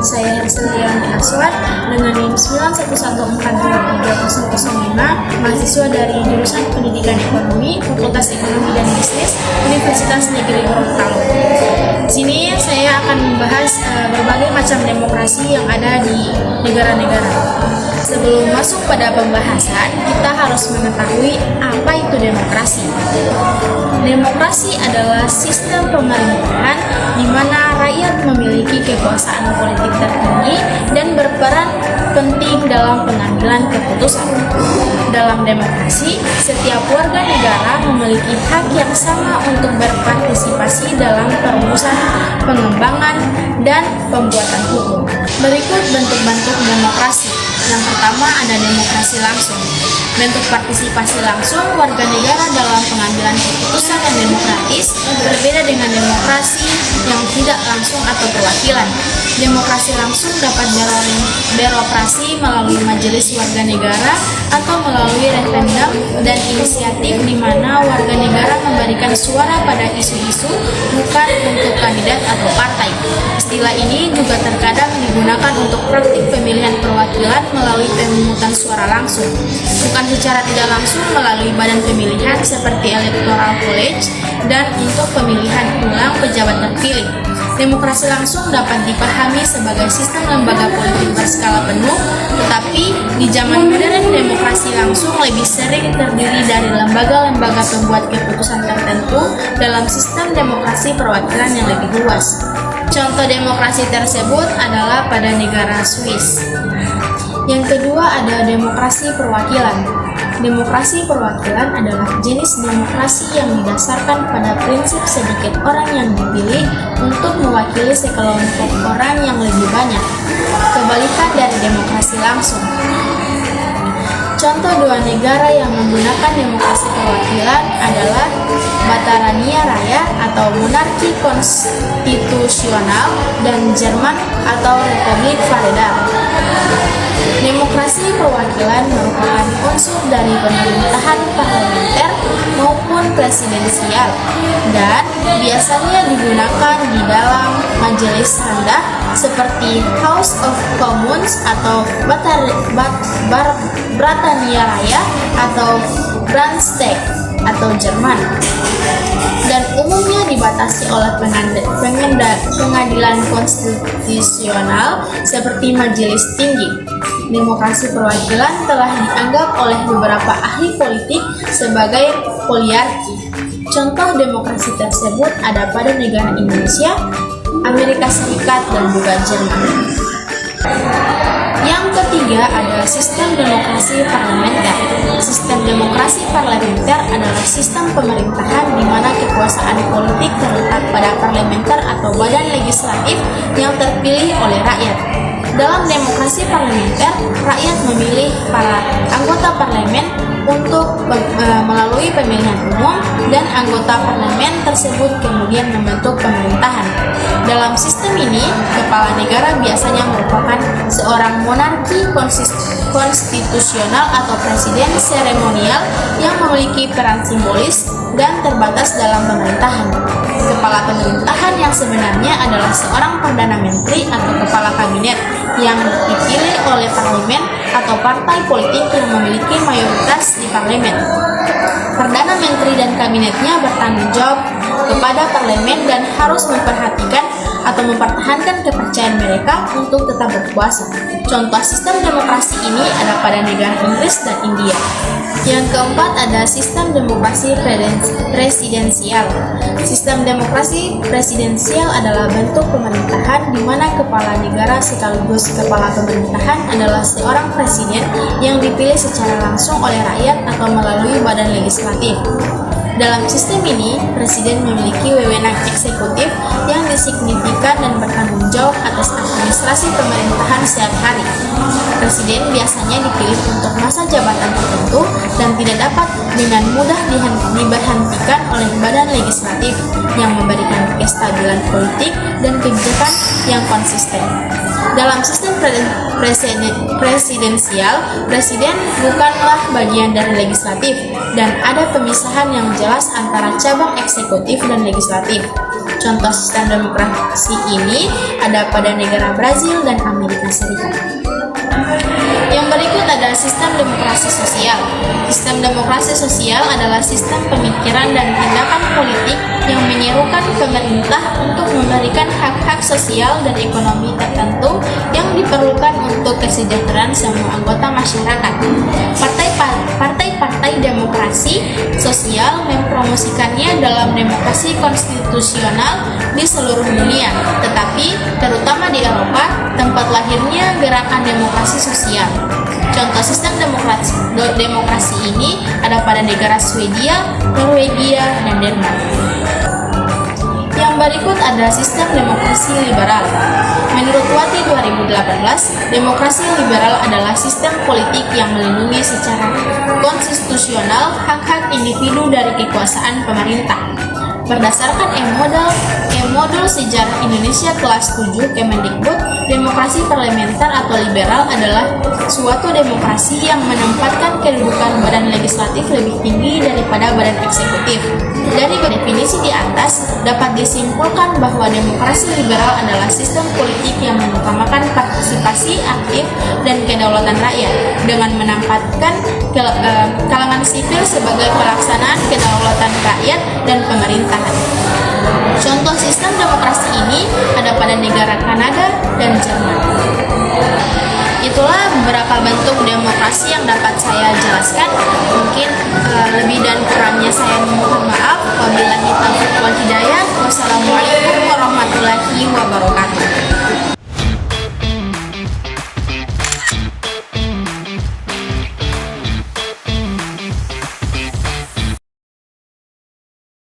saya Herseliani Aswad dengan NIM 911433005, mahasiswa dari jurusan Pendidikan Ekonomi, Fakultas Ekonomi dan Bisnis, Universitas Negeri Gorontalo. Di sini saya akan membahas berbagai macam demokrasi yang ada di negara-negara. Sebelum masuk pada pembahasan, kita harus mengetahui apa itu demokrasi. Demokrasi adalah sistem pemerintahan di mana rakyat memiliki kekuasaan politik tertinggi dan berperan penting dalam pengambilan keputusan. Dalam demokrasi, setiap warga negara memiliki hak yang sama untuk berpartisipasi dalam perumusan, pengembangan, dan pembuatan hukum. Berikut bentuk-bentuk demokrasi. Yang pertama ada demokrasi langsung. Bentuk partisipasi langsung warga negara dalam pengambilan keputusan yang demokratis berbeda dengan demokrasi yang tidak langsung atau perwakilan. Demokrasi langsung dapat beroperasi melalui majelis warga negara atau melalui referendum dan inisiatif di mana warga negara memberikan suara pada isu-isu, bukan untuk kandidat atau partai. Istilah ini juga terkadang digunakan untuk praktik pemilihan perwakilan melalui pemungutan suara langsung, bukan secara tidak langsung melalui badan pemilihan seperti Electoral College, dan untuk pemilihan ulang pejabat terpilih. Demokrasi langsung dapat dipahami sebagai sistem lembaga politik berskala penuh, tetapi di zaman modern demokrasi langsung lebih sering terdiri dari lembaga-lembaga pembuat keputusan tertentu dalam sistem demokrasi perwakilan yang lebih luas. Contoh demokrasi tersebut adalah pada negara Swiss. Yang kedua ada demokrasi perwakilan. Demokrasi perwakilan adalah jenis demokrasi yang didasarkan pada prinsip sedikit orang yang dipilih untuk mewakili sekelompok orang yang lebih banyak. Kebalikan dari demokrasi langsung. Contoh dua negara yang menggunakan demokrasi perwakilan adalah Batarania Raya atau monarki konstitusional dan Jerman atau Republik Federal. Demokrasi perwakilan merupakan unsur dari pemerintahan parlementer maupun presidensial dan biasanya digunakan di dalam majelis rendah seperti House of Commons atau Britania Raya atau Bundestag atau Jerman, dan umumnya dibatasi oleh pengadilan konstitusional seperti majelis tinggi. Demokrasi perwakilan telah dianggap oleh beberapa ahli politik sebagai poliarki. Contoh demokrasi tersebut ada pada negara Indonesia, Amerika Serikat, dan juga Jerman. Yang ketiga ada sistem demokrasi parlementer. Sistem demokrasi parlementer adalah sistem pemerintahan di mana kekuasaan politik terletak pada parlementer atau badan legislatif yang terpilih oleh rakyat. Dalam demokrasi parlementer, rakyat memilih para anggota parlemen untuk melalui pemilihan umum dan anggota parlemen tersebut kemudian membentuk pemerintahan. Dalam sistem ini, kepala negara biasanya merupakan seorang monarki konstitusional atau presiden seremonial yang memiliki peran simbolis dan terbatas dalam pemerintahan. Kepala pemerintahan yang sebenarnya adalah seorang perdana menteri atau kepala kabinet yang dipilih oleh parlemen atau partai politik yang memiliki mayoritas di parlemen. Perdana menteri dan kabinetnya bertanggung jawab kepada parlemen dan harus memperhatikan atau mempertahankan kepercayaan mereka untuk tetap berkuasa. Contoh sistem demokrasi ini ada pada negara Inggris dan India. Yang keempat ada sistem demokrasi presidensial. Sistem demokrasi presidensial adalah bentuk pemerintahan di mana kepala negara sekaligus kepala pemerintahan adalah seorang presiden yang dipilih secara langsung oleh rakyat atau melalui badan legislatif. Dalam sistem ini, presiden memiliki wewenang eksekutif yang signifikan dan bertanggung jawab atas administrasi pemerintahan sehari-hari. Presiden biasanya dipilih untuk masa jabatan tertentu dan tidak dapat dengan mudah diberhentikan oleh badan legislatif yang memberikan kestabilan politik dan kebijakan yang konsisten. Dalam sistem presidensial, presiden bukanlah bagian dari legislatif dan ada pemisahan yang jelas antara cabang eksekutif dan legislatif. Contoh sistem demokrasi ini ada pada negara Brazil dan Amerika Serikat. Yang berikut adalah sistem demokrasi sosial. Sistem demokrasi sosial adalah sistem pemikiran dan tindakan politik yang menyerukan pemerintah untuk memberikan hak-hak sosial dan ekonomi tertentu yang diperlukan untuk kesejahteraan semua anggota masyarakat. Partai-partai demokrasi sosial mempromosikannya dalam demokrasi konstitusional di seluruh dunia, tetapi terutama di Eropa, tempat lahirnya gerakan demokrasi sosial. Contoh sistem demokrasi ini ada pada negara Swedia, Norwegia, dan Denmark. Yang berikut adalah sistem demokrasi liberal. Menurut Wati 2018, demokrasi liberal adalah sistem politik yang melindungi secara konstitusional hak-hak individu dari kekuasaan pemerintah. Berdasarkan E-Modul Sejarah Indonesia kelas 7 Kemendikbud, demokrasi parlementer atau liberal adalah suatu demokrasi yang menempatkan kedudukan badan legislatif lebih tinggi daripada badan eksekutif. Dari definisi di atas, dapat disimpulkan bahwa demokrasi liberal adalah sistem politik yang mengutamakan partisipasi aktif dan kedaulatan rakyat dengan menempatkan kalangan sipil sebagai pelaksanaan kedaulatan rakyat dan pemerintahan. Contoh sistem demokrasi ini ada pada negara Kanada dan Jerman. Itulah beberapa bentuk demokrasi yang dapat saya jelaskan. Mungkin lebih dan kurangnya saya mohon maaf. Wabillahi taufiq wal hidayah. Wassalamualaikum warahmatullahi wabarakatuh.